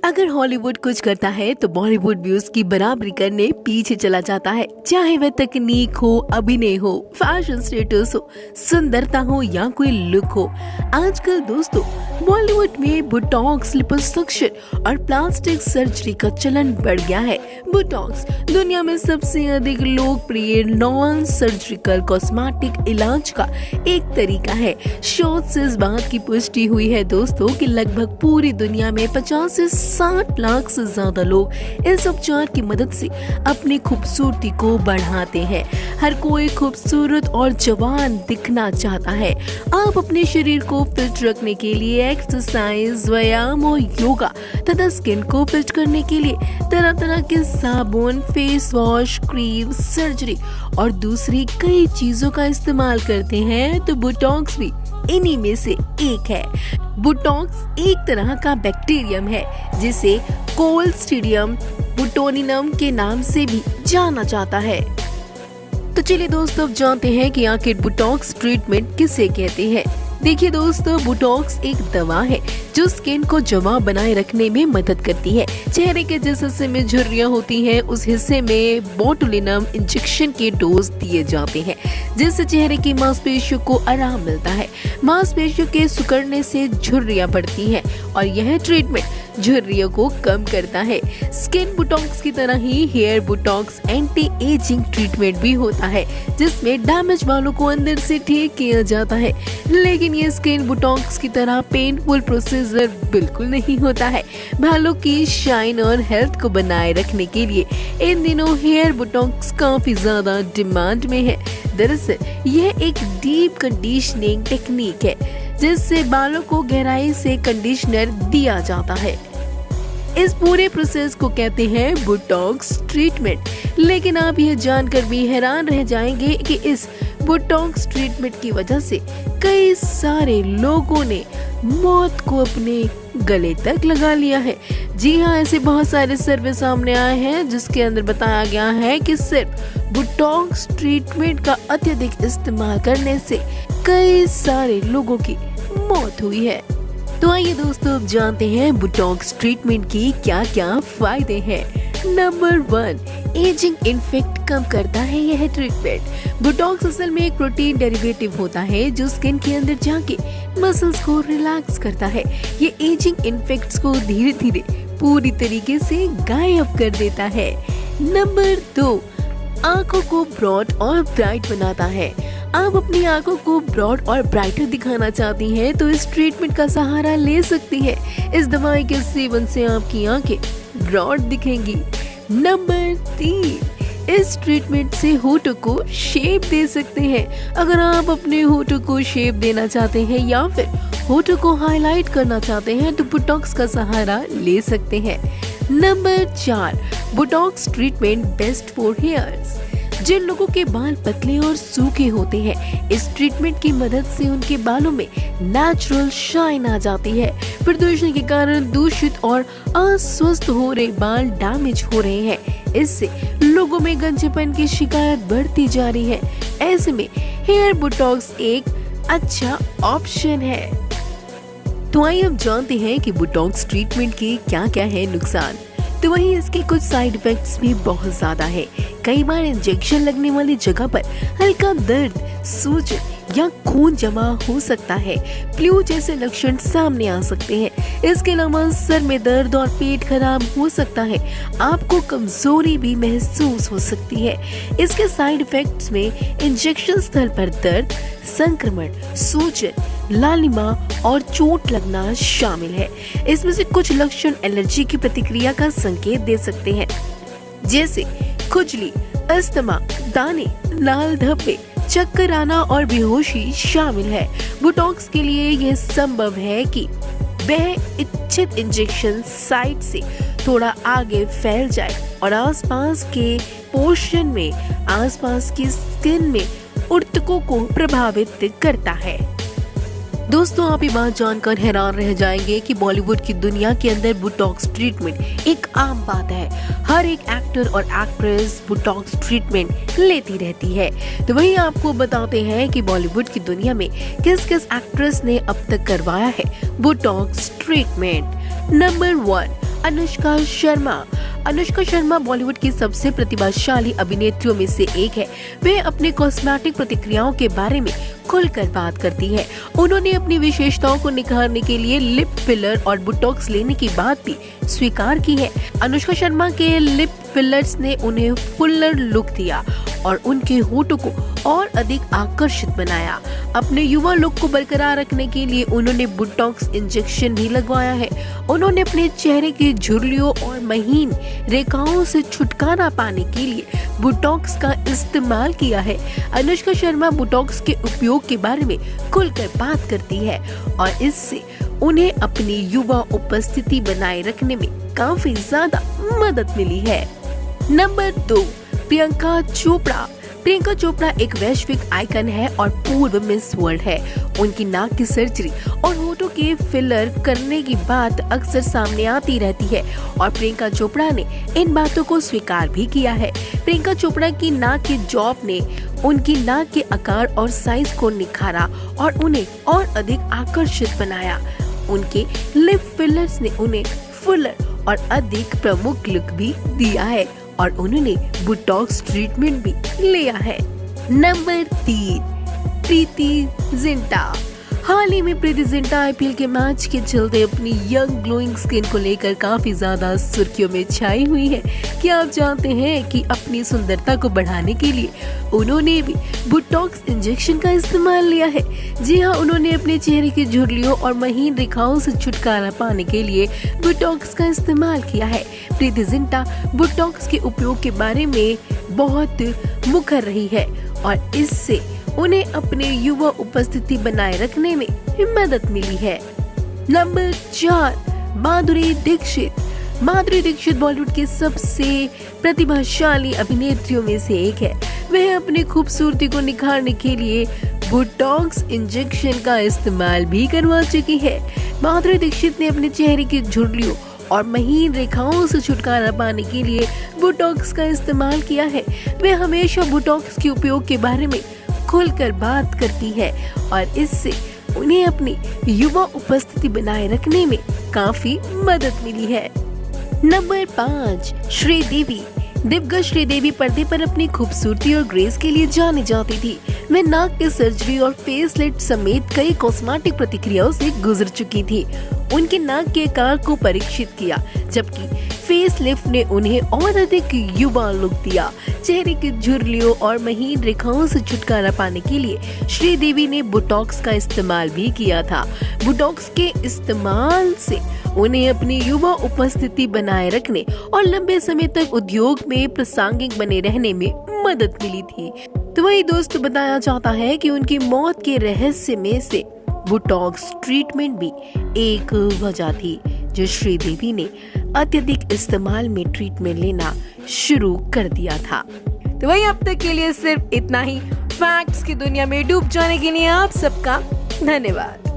अगर हॉलीवुड कुछ करता है तो बॉलीवुड भी उसकी बराबरी करने पीछे चला जाता है, चाहे वह तकनीक हो, अभिनय हो, फैशन स्टेटस हो, सुंदरता हो या कोई लुक हो। आजकल दोस्तों बॉलीवुड में बोटॉक्स, लिपोसक्शन और प्लास्टिक सर्जरी का चलन बढ़ गया है। बोटॉक्स दुनिया में सबसे अधिक लोकप्रिय नॉन सर्जिकल कॉस्मेटिक इलाज का एक तरीका है। शोध से इस बात की पुष्टि हुई है दोस्तों कि लगभग पूरी दुनिया में 50 से 60 लाख से ज्यादा लोग इस उपचार की मदद से अपनी खूबसूरती को बढ़ाते हैं। हर कोई खूबसूरत और जवान दिखना चाहता है। आप अपने शरीर को फिट रखने के लिए एक्सरसाइज, व्यायाम और योगा तथा स्किन को फिट करने के लिए तरह तरह के साबुन, फेस वॉश, क्रीम, सर्जरी और दूसरी कई चीजों का इस्तेमाल करते हैं, तो बोटॉक्स भी इन्हीं में से एक है। बोटॉक्स एक तरह का बैक्टीरियम है जिसे क्लोस्ट्रीडियम बोटुलिनम के नाम से भी जाना जाता है। तो चलिए दोस्तों अब जानते हैं कि आखिर बोटॉक्स ट्रीटमेंट किसे कहते हैं। देखिए दोस्तों, बोटॉक्स एक दवा है जो स्किन को जमा बनाए रखने में मदद करती है। चेहरे के जिस हिस्से में झुर्रियां होती हैं उस हिस्से में बोटुलिनम इंजेक्शन के डोज दिए जाते हैं, जिससे चेहरे की मांसपेशियों को आराम मिलता है। मांसपेशियों के सिकुड़ने से झुर्रियां बढ़ती हैं और यह ट्रीटमेंट झुर्रियों को कम करता है। स्किन बोटॉक्स की तरह ही hair botox anti ageing treatment भी होता है, जिसमें डैमेज बालों को अंदर से ठीक किया जाता है। लेकिन ये स्किन बोटॉक्स की तरह पेनफुल प्रोसीजर बिल्कुल नहीं होता है। बालों की शाइन और हेल्थ को बनाए रखने के लिए इन दिनों हेयर बोटॉक्स काफी ज्यादा डिमांड में है। दरअसल यह एक डीप कंडीशनिंग टेक्निक है जिससे बालों को गहराई से कंडीशनर दिया जाता है। इस पूरे प्रोसेस को कहते हैं बोटॉक्स ट्रीटमेंट। लेकिन आप यह जानकर भी हैरान रह जाएंगे कि इस बोटॉक्स ट्रीटमेंट की वजह से कई सारे लोगों ने मौत को अपने गले तक लगा लिया है। जी हाँ, ऐसे बहुत सारे सर्वे सामने आए हैं जिसके अंदर बताया गया है कि सिर्फ बोटॉक्स ट्रीटमेंट का अत्यधिक इस्तेमाल करने से कई सारे लोगों की मौत हुई है। तो आइए दोस्तों अब जानते हैं बोटॉक्स ट्रीटमेंट की क्या क्या फायदे हैं। नंबर 1, एजिंग इफेक्ट कम करता है यह ट्रीटमेंट। बोटॉक्स असल में एक प्रोटीन डेरिवेटिव होता है जो स्किन के अंदर जाके मसल्स को रिलैक्स करता है। ये एजिंग इफेक्ट्स को धीरे धीरे पूरी तरीके से गायब कर देता है। नंबर 2, आंखों को ब्रॉड और ब्राइट बनाता है। आप अपनी आंखों को ब्रॉड और ब्राइटर दिखाना चाहती हैं तो इस ट्रीटमेंट का सहारा ले सकती है। इस दवाई के सेवन से आपकी आंखें ब्रॉड दिखेंगी। नंबर 3, इस ट्रीटमेंट से होठों को शेप दे सकते हैं। अगर आप अपने होठों को शेप देना चाहते हैं या फिर होठों को हाईलाइट करना चाहते हैं तो बोटॉक्स का सहारा ले सकते हैं। Number 4, botox treatment best for hairs. जिन लोगों के बाल पतले और सूखे होते हैं, इस ट्रीटमेंट की मदद से उनके बालों में नेचुरल शाइन आ जाती है। प्रदूषण के कारण दूषित और अस्वस्थ हो रहे बाल डैमेज हो रहे हैं। इससे लोगों में गंजेपन की शिकायत बढ़ती जा रही है। ऐसे में हेयर बोटॉक्स एक अच्छा ऑप्शन है। तो आइए अब जानते हैं कि बोटॉक्स ट्रीटमेंट के क्या क्या है नुकसान। तो वहीं इसके कुछ साइड इफेक्ट्स भी बहुत ज्यादा है। कई बार इंजेक्शन लगने वाली जगह पर हल्का दर्द, सूजन या खून जमा हो सकता है। फ्लू जैसे लक्षण सामने आ सकते हैं। इसके अलावा सर में दर्द और पेट खराब हो सकता है। आपको कमजोरी भी महसूस हो सकती है। इसके साइड इफेक्ट्स में इंजेक्शन स्थल पर दर्द, संक्रमण, सूजन, लालिमा और चोट लगना शामिल है। इसमें से कुछ लक्षण एलर्जी की प्रतिक्रिया का संकेत दे सकते हैं, जैसे खुजली, अस्थमा, दाने, लाल धब्बे, चक्कर आना और बेहोशी शामिल है। बोटॉक्स के लिए यह संभव है कि वह इच्छित इंजेक्शन साइट से थोड़ा आगे फैल जाए और आसपास के पोर्शन में, आसपास की स्किन में ऊतकों को प्रभावित करता है। दोस्तों आप ये बात जानकर हैरान रह जाएंगे कि बॉलीवुड की दुनिया के अंदर बोटॉक्स ट्रीटमेंट एक आम बात है। हर एक एक्टर और एक्ट्रेस बोटॉक्स ट्रीटमेंट लेती रहती है। तो वही आपको बताते हैं कि बॉलीवुड की दुनिया में किस किस एक्ट्रेस ने अब तक करवाया है Botox treatment. Number 1, Anushka Sharma Bollywood की सबसे प्रतिभाशाली अभिनेत्रियों में से एक है। वे अपने कॉस्मेटिक प्रतिक्रियाओं के बारे में खुलकर बात करती है। उन्होंने अपनी विशेषताओं को निखारने के लिए लिप फिलर और बोटॉक्स लेने की बात भी स्वीकार की है। अनुष्का शर्मा के लिप फिलर्स ने उन्हें फुल्लर लुक दिया और उनके होठों को और अधिक आकर्षित बनाया। अपने युवा लुक को बरकरार रखने के लिए उन्होंने बोटॉक्स इंजेक्शन भी लगवाया है। उन्होंने अपने चेहरे की झुर्रियों और महीन रेखाओं से छुटकारा पाने के लिए बोटॉक्स का इस्तेमाल किया है। अनुष्का शर्मा बोटॉक्स के उपयोग के बारे में खुलकर बात करती है और इससे उन्हें अपनी युवा उपस्थिति बनाए रखने में काफी ज्यादा मदद मिली है। नंबर 2, प्रियंका चोपड़ा एक वैश्विक आइकन है और पूर्व मिस वर्ल्ड है। उनकी नाक की सर्जरी और होठों के फिलर करने की बात अक्सर सामने आती रहती है और प्रियंका चोपड़ा ने इन बातों को स्वीकार भी किया है। प्रियंका चोपड़ा की नाक के जॉब ने उनकी नाक के आकार और साइज को निखारा और उन्हें और अधिक आकर्षित बनाया। उनके लिप फिलर्स ने उन्हें फुलर और अधिक प्रमुख लुक भी दिया है और उन्होंने बोटॉक्स ट्रीटमेंट भी लिया है। नंबर 3, प्रीति जिंटा। हाल ही में प्रीति जिंटा आईपीएल के मैच के चलते अपनी यंग ग्लोइंग स्किन को लेकर काफी ज्यादा सुर्खियों में छाई हुई है। क्या आप जानते हैं कि अपनी सुंदरता को बढ़ाने के लिए उन्होंने भी बोटॉक्स इंजेक्शन का इस्तेमाल लिया है? जी हाँ, उन्होंने अपने चेहरे की झुर्रियों और महीन रेखाओं से छुटकारा पाने के लिए बोटॉक्स का इस्तेमाल किया है। प्रीति जिंटा बोटॉक्स के उपयोग के बारे में बहुत मुखर रही है और इससे उन्हें अपने युवा उपस्थिति बनाए रखने में मदद मिली है। नंबर 4, माधुरी दीक्षित बॉलीवुड की सबसे प्रतिभाशाली अभिनेत्रियों में से एक है। वह अपनी खूबसूरती को निखारने के लिए बोटॉक्स इंजेक्शन का इस्तेमाल भी करवा चुकी है। माधुरी दीक्षित ने अपने चेहरे की झुर्रियों और महीन रेखाओं से छुटकारा पाने के लिए बोटॉक्स का इस्तेमाल किया है। वह हमेशा बोटॉक्स के उपयोग के बारे में खुलकर बात करती है और इससे उन्हें अपनी युवा उपस्थिति बनाए रखने में काफी मदद मिली है। नंबर 5, श्रीदेवी। दिग्गज श्रीदेवी पर्दे पर अपनी खूबसूरती और ग्रेस के लिए जानी जाती थी। वह नाक की सर्जरी और फेस लिफ्ट समेत कई कॉस्मेटिक प्रतिक्रियाओं से गुजर चुकी थी। उनके नाक के आकार को परीक्षित किया, जबकि फेस लिफ्ट ने उन्हें और अधिक युवा लुक दिया। चेहरे की झुर्रियों और महीन रेखाओं से छुटकारा पाने के लिए श्रीदेवी ने बोटॉक्स का इस्तेमाल भी किया था। बोटॉक्स के इस्तेमाल से उन्हें अपनी युवा उपस्थिति बनाए रखने और लंबे समय तक उद्योग में प्रासंगिक बने रहने में मदद मिली थी। तो वही दोस्त बताया जाता है कि उनकी मौत के रहस्य में से बोटॉक्स ट्रीटमेंट भी एक वजह थी, जो श्रीदेवी ने अत्यधिक इस्तेमाल में ट्रीटमेंट लेना शुरू कर दिया था। तो वही अब तक के लिए सिर्फ इतना ही। फैक्ट्स की दुनिया में डूब जाने के लिए आप सबका धन्यवाद।